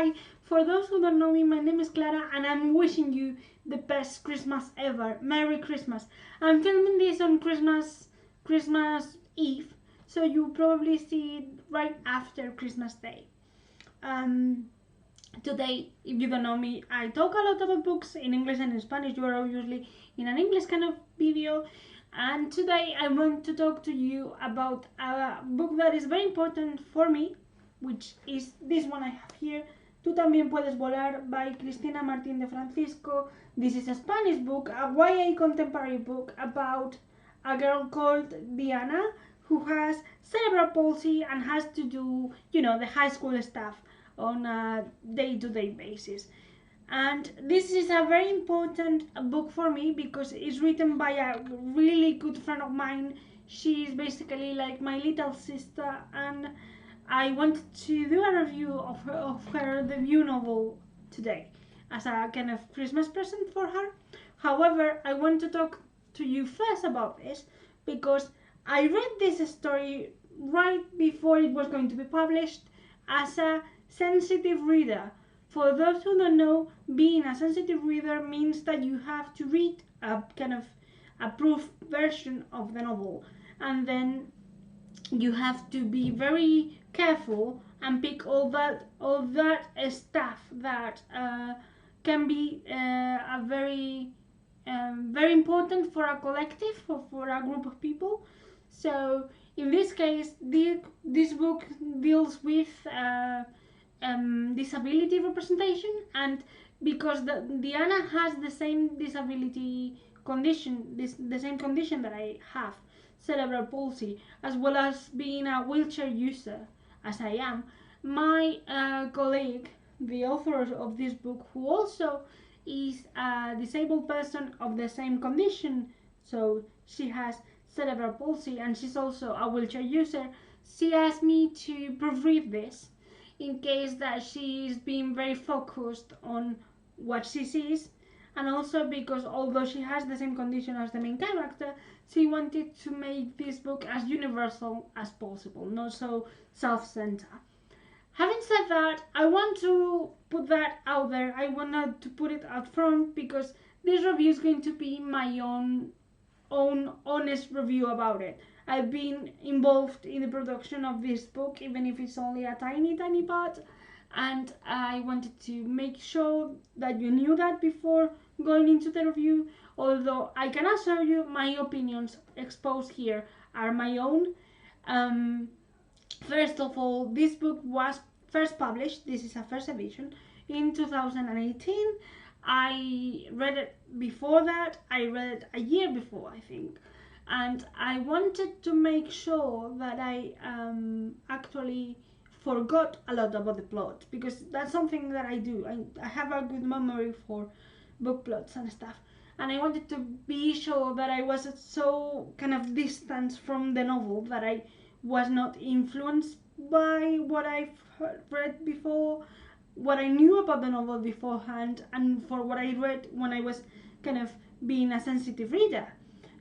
Hi, for those who don't know me, my name is Clara and I'm wishing you the best Christmas ever. Merry Christmas. I'm filming this on Christmas Eve, so you'll probably see it right after Christmas Day. Today, if you don't know me, I talk a lot about books in English and in Spanish. You are obviously in an English kind of video. And today I want to talk to you about a book that is very important for me, which is this one I have here, Tú también puedes volar, by Cristina Martin De Francisco. This is a Spanish book, a YA contemporary book about a girl called Diana who has cerebral palsy and has to do, the high school stuff on a day-to-day basis. And this is a very important book for me because it's written by a really good friend of mine. She's basically like my little sister, and I wanted to do a review of her debut novel today as a kind of Christmas present for her. However, I want to talk to you first about this because I read this story right before it was going to be published as a sensitive reader. For those who don't know, being a sensitive reader means that you have to read a kind of approved version of the novel, and then you have to be very careful and pick all that stuff that can be a very important for a collective or for a group of people. So in this case, this book deals with disability representation, and because Diana has the same disability condition, the same condition that I have, cerebral palsy, as well as being a wheelchair user, as I am, my colleague, the author of this book, who also is a disabled person of the same condition, so she has cerebral palsy and she's also a wheelchair user, she asked me to proofread this in case that she's being very focused on what she sees, and also because although she has the same condition as the main character, she wanted to make this book as universal as possible, not so self-centered. Having said that, I want to put that out there. I wanted to put it out front because this review is going to be my own honest review about it. I've been involved in the production of this book, even if it's only a tiny part, and I wanted to make sure that you knew that before going into the review, although I can assure you my opinions exposed here are my own. First of all, this book was first published, this is a first edition, in 2018. I read it before that, I read it a year before, I think. And I wanted to make sure that I actually forgot a lot about the plot, because that's something that I do. I have a good memory for book plots and stuff, and I wanted to be sure that I was so kind of distant from the novel that I was not influenced by what I've read before, what I knew about the novel beforehand, and for what I read when I was kind of being a sensitive reader.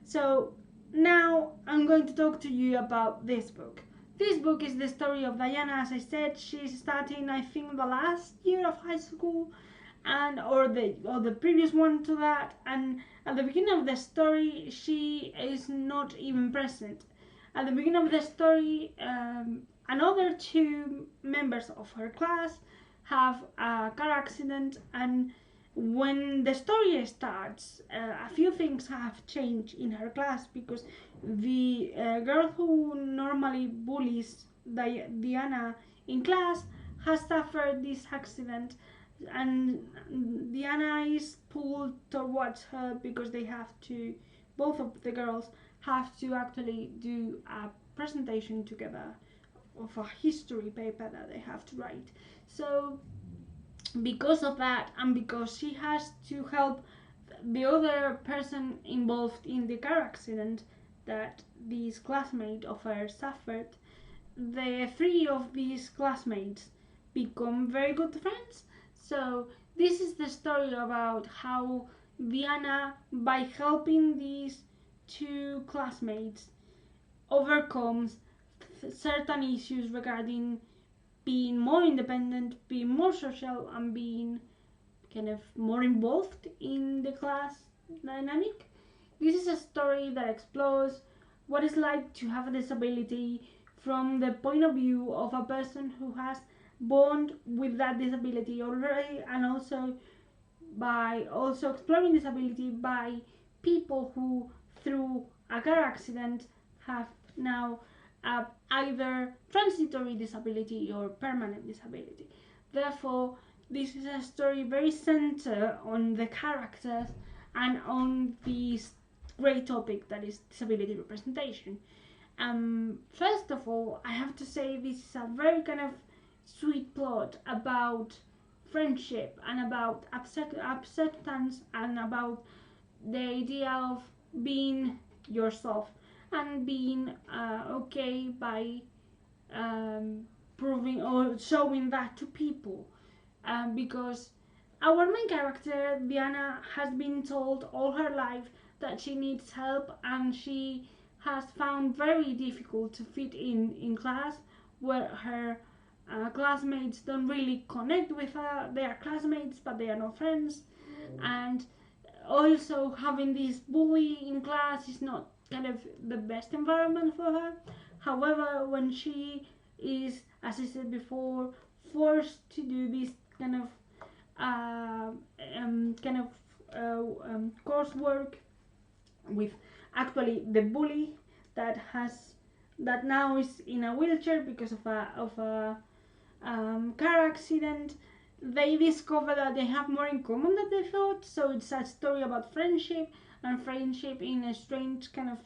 So now I'm going to talk to you about this book. This book is the story of Diana. As I said, she's starting, I think, the last year of high school, or the previous one to that, and at the beginning of the story she is not even present. At the beginning of the story, another two members of her class have a car accident, and when the story starts, a few things have changed in her class, because the girl who normally bullies Diana in class has suffered this accident, and Diana is pulled towards her because they have to, both of the girls have to actually do a presentation together of a history paper that they have to write. So because of that, and because she has to help the other person involved in the car accident that this classmate of hers suffered, the three of these classmates become very good friends. So this is the story about how Diana, by helping these two classmates, overcomes certain issues regarding being more independent, being more social, and being kind of more involved in the class dynamic. This is a story that explores what it's like to have a disability from the point of view of a person who has born with that disability already, and also exploring disability by people who through a car accident have now either transitory disability or permanent disability. Therefore, this is a story very centered on the characters and on this great topic that is disability representation. First of all, I have to say this is a very kind of sweet plot about friendship and about acceptance and about the idea of being yourself and being okay by proving or showing that to people, because our main character Diana has been told all her life that she needs help, and she has found very difficult to fit in class where her classmates don't really connect with her. They are classmates but they are not friends, and also having this bully in class is not kind of the best environment for her. However, when she is, as I said before, forced to do this kind of coursework with actually the bully that now is in a wheelchair because of a car accident, they discover that they have more in common than they thought. So it's a story about friendship, and friendship in a strange kind of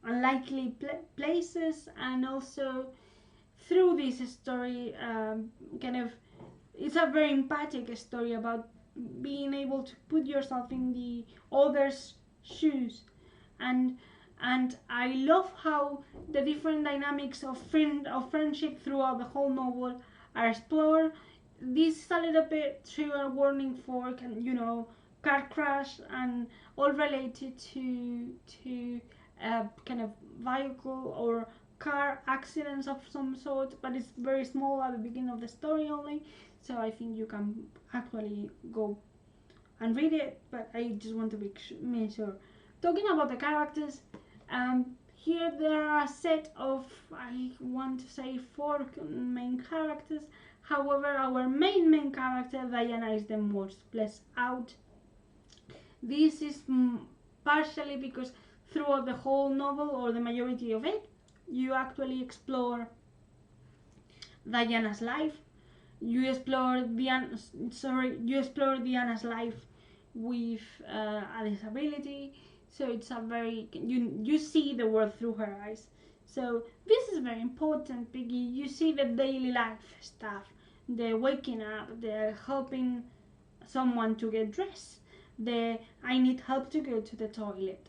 unlikely places, and also through this story it's a very empathic story about being able to put yourself in the other's shoes, and I love how the different dynamics of friendship throughout the whole novel are explored. This is a little bit trigger warning for car crash and all related to kind of vehicle or car accidents of some sort, but it's very small at the beginning of the story only, so I think you can actually go and read it, but I just want to make sure. Talking about the characters, here there are a set of, I want to say, 4 main characters. However, our main character, Diana, is the most fleshed out. This is partially because throughout the whole novel, or the majority of it, you actually explore Diana's life. You explore Diana's life with a disability. So it's a very, you see the world through her eyes. So this is very important because you see the daily life stuff, the waking up, the helping someone to get dressed, the I need help to go to the toilet,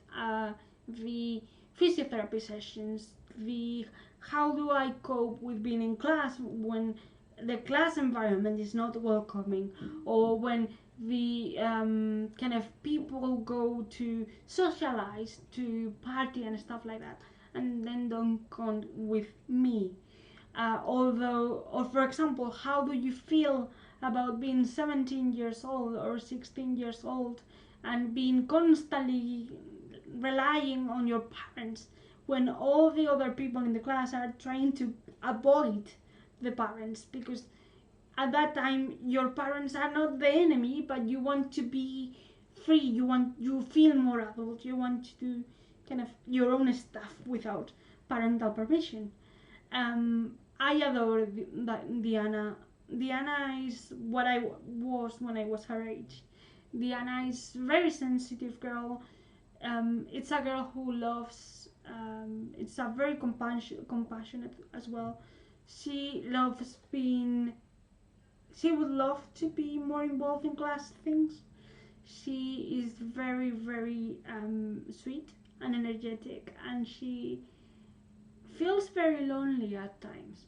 the physiotherapy sessions, the how do I cope with being in class when the class environment is not welcoming, or when the kind of people go to socialize, to party and stuff like that, and then don't come with me. Or for example, how do you feel about being 17 years old or 16 years old and being constantly relying on your parents when all the other people in the class are trying to avoid the parents, because at that time your parents are not the enemy, but you want to be free, you feel more adult, you want to do kind of your own stuff without parental permission. I adore Diana. Diana is what I was when I was her age. Diana is a very sensitive girl. It's a girl who loves, it's a very compassionate as well. She would love to be more involved in class things. She is very, very sweet and energetic, and she feels very lonely at times.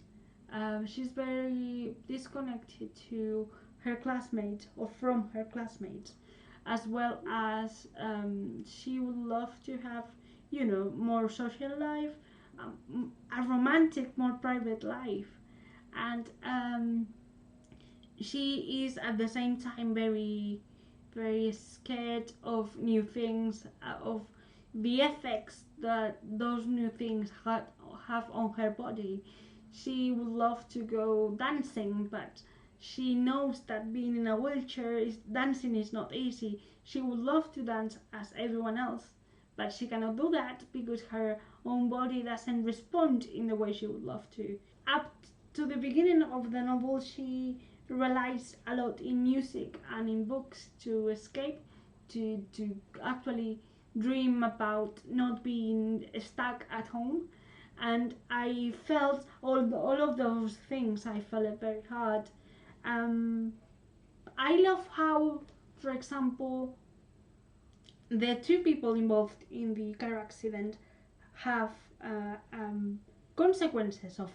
She's very disconnected to her classmates or from her classmates, as well as she would love to have, more social life, a romantic, more private life. and she is at the same time very, very scared of new things, of the effects that those new things have on her body. She would love to go dancing, but she knows that being in a wheelchair, dancing is not easy. She would love to dance as everyone else, but she cannot do that because her own body doesn't respond in the way she would love to. Up to the beginning of the novel, she relies a lot in music and in books to escape, to actually dream about not being stuck at home. And I felt all of those things. I felt it very hard. I love how, for example, the two people involved in the car accident have consequences of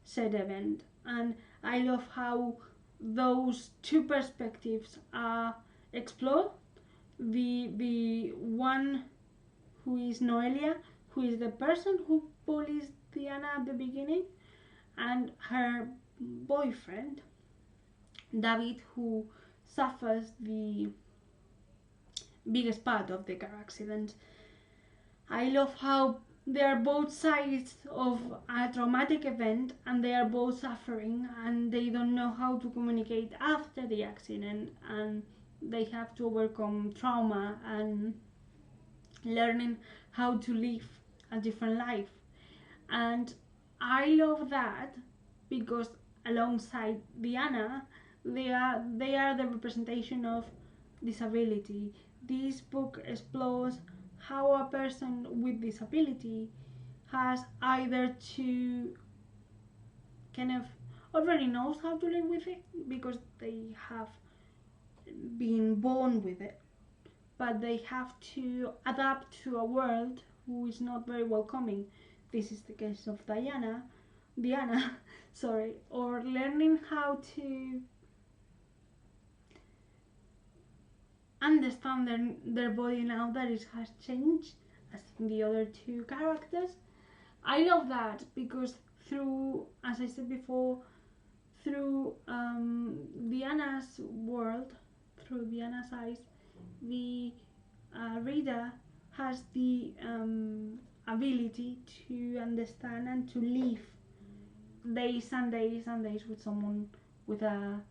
said event, and I love how those two perspectives are explored. The one who is Noelia, who is the person who bullies Diana at the beginning, and her boyfriend David, who suffers the biggest part of the car accident. I love how they are both sides of a traumatic event, and they are both suffering, and they don't know how to communicate after the accident, and they have to overcome trauma and learning how to live a different life. And I love that because alongside Diana, they are the representation of disability. This book explores how a person with disability has either to kind of already knows how to live with it because they have been born with it, but they have to adapt to a world who is not very welcoming. This is the case of Diana, sorry, or learning how to understand their body now that it has changed, as in the other two characters. I love that because through, as I said before, through Diana's world, through Diana's eyes, the reader has the ability to understand and to live days and days and days with someone with a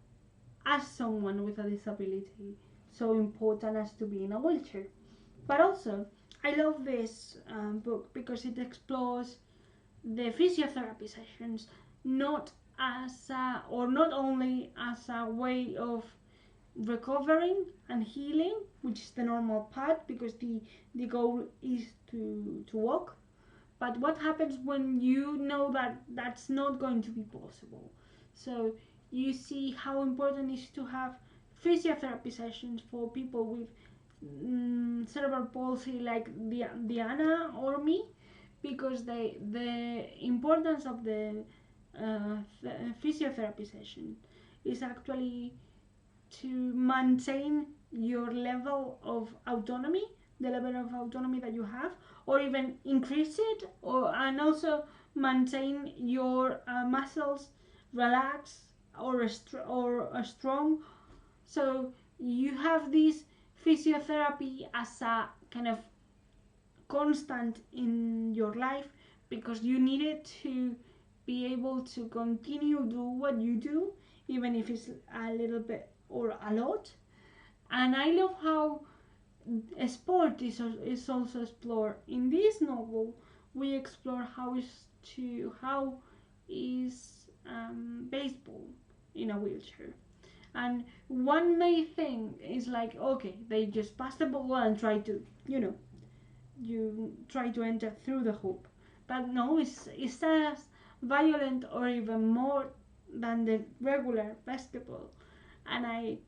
disability so important as to be in a wheelchair. But also, I love this book because it explores the physiotherapy sessions not only as a way of recovering and healing, which is the normal part because the goal is to walk, but what happens when you know that that's not going to be possible. So you see how important it is to have physiotherapy sessions for people with cerebral palsy like Diana or me, because the importance of the physiotherapy session is actually to maintain your level of autonomy, the level of autonomy that you have, or even increase it, and also maintain your muscles relaxed or strong. So you have this physiotherapy as a kind of constant in your life because you need it to be able to continue do what you do, even if it's a little bit or a lot. And I love how sport is also explored in this novel. We explore how is baseball in a wheelchair. And one main thing is like, okay, they just pass the ball and try to, you try to enter through the hoop. But no, it's as violent or even more than the regular basketball. And I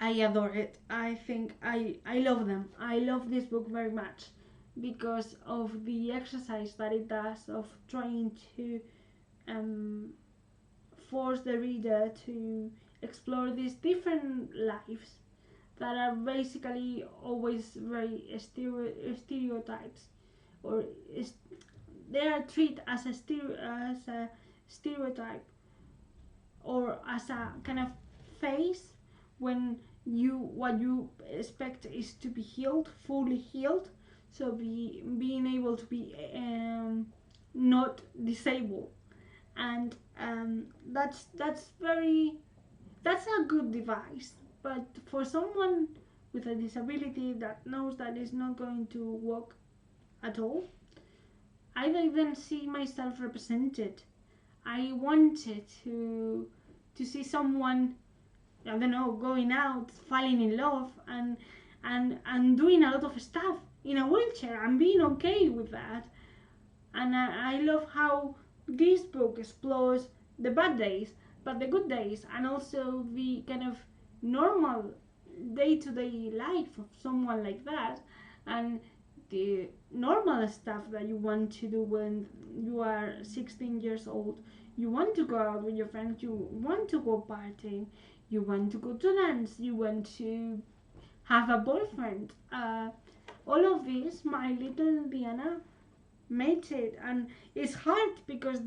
adore it. I think I love them. I love this book very much because of the exercise that it does of trying to force the reader to explore these different lives that are basically always very stereotypes, or they are treated as a stereotype or as a kind of phase when what you expect is to be healed, fully healed. So being able to be not disabled, and that's a good device. But for someone with a disability that knows that it's not going to work at all, I don't even see myself represented. I wanted to see someone, I don't know, going out, falling in love, and doing a lot of stuff in a wheelchair and being okay with that. And I love how this book explores the bad days, but the good days, and also the kind of normal day-to-day life of someone like that, and the normal stuff that you want to do when you are 16 years old. You want to go out with your friends, you want to go partying, you want to go to dance, you want to have a boyfriend. All of this, my little Diana made it, and it's hard because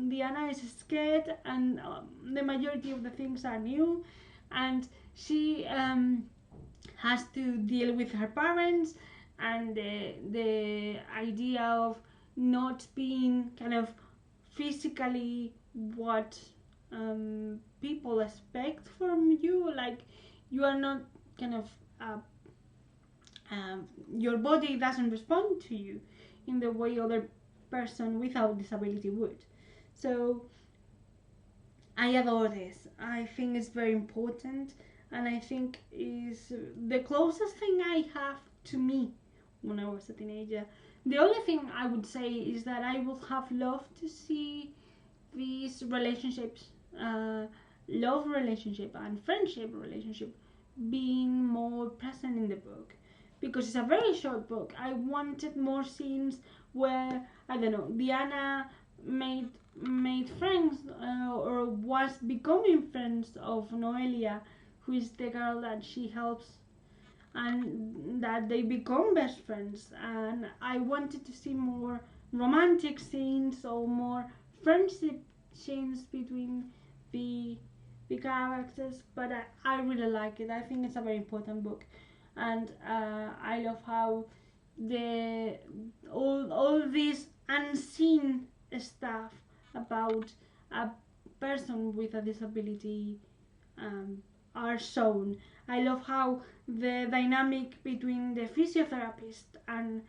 Diana is scared, and the majority of the things are new, and she has to deal with her parents, and the idea of not being kind of physically what people expect from you, like you are not kind of your body doesn't respond to you in the way other person without disability would. So I adore this. I think it's very important, and I think is the closest thing I have to me when I was a teenager. The only thing I would say is that I would have loved to see these relationships, love relationship and friendship relationship, being more present in the book, because it's a very short book. I wanted more scenes where, I don't know, Diana made friends or was becoming friends of Noelia, who is the girl that she helps, and that they become best friends. And I wanted to see more romantic scenes or more friendship scenes between the characters. But I really like it. I think it's a very important book, and I love how all this unseen stuff about a person with a disability are shown. I love how the dynamic between the physiotherapist and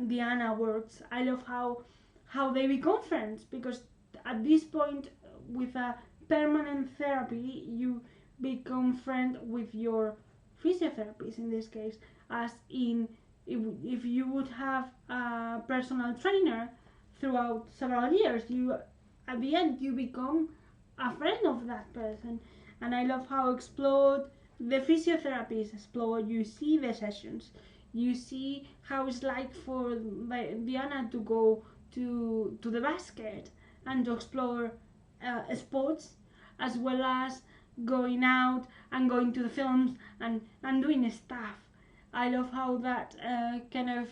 Diana works. I love how they become friends, because at this point with a permanent therapy you become friend with your physiotherapist in this case, as in if you would have a personal trainer throughout several years, you at the end you become a friend of that person. And I love how explored the physiotherapy is explored. You see the sessions, you see how it's like for Diana to go to the basket and to explore sports, as well as going out and going to the films and doing stuff. I love how that kind of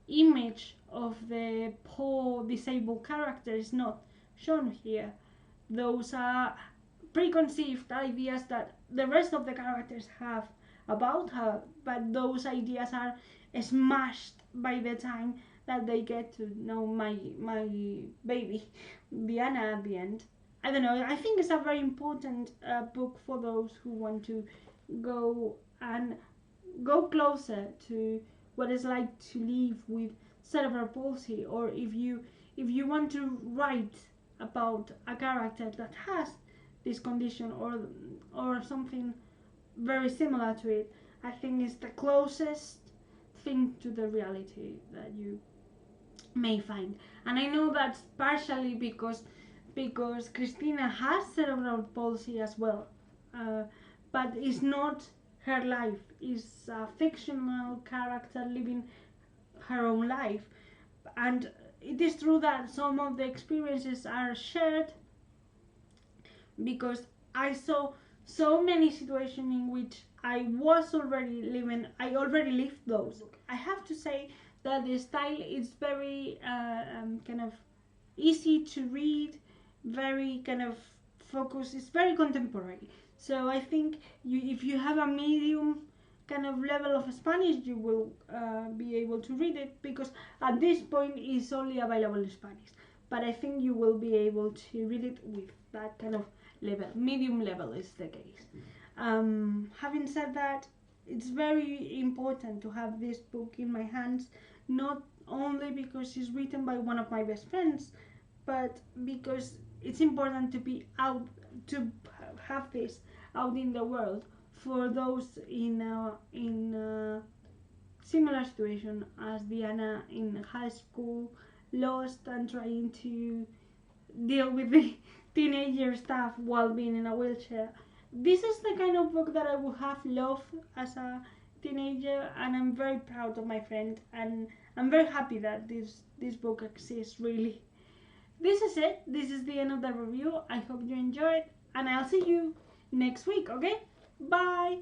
image of the poor disabled character is not shown here. Those are preconceived ideas that the rest of the characters have about her, but those ideas are smashed by the time that they get to know my baby Diana at the end. I don't know, I think it's a very important book for those who want to go closer to what it's like to live with cerebral palsy, or if you want to write about a character that has this condition or something very similar to it. I think it's the closest thing to the reality that you may find. And I know that's partially because Cristina has cerebral palsy as well, but it's not her life. It's a fictional character living her own life, and it is true that some of the experiences are shared, because I saw so many situations in which I already lived those. I have to say that the style is very kind of easy to read, very kind of focus is very contemporary. So I think if you have a medium kind of level of Spanish, you will be able to read it, because at this point it's only available in Spanish. But I think you will be able to read it with that kind of level. Medium level is the case. Having said that, it's very important to have this book in my hands, not only because it's written by one of my best friends, but because it's important to be out, to have this out in the world for those in similar situation as Diana in high school, lost and trying to deal with the teenager stuff while being in a wheelchair. This is the kind of book that I would have loved as a teenager, and I'm very proud of my friend, and I'm very happy that this book exists, really. This is it. This is the end of the review. I hope you enjoyed, and I'll see you next week, okay? Bye!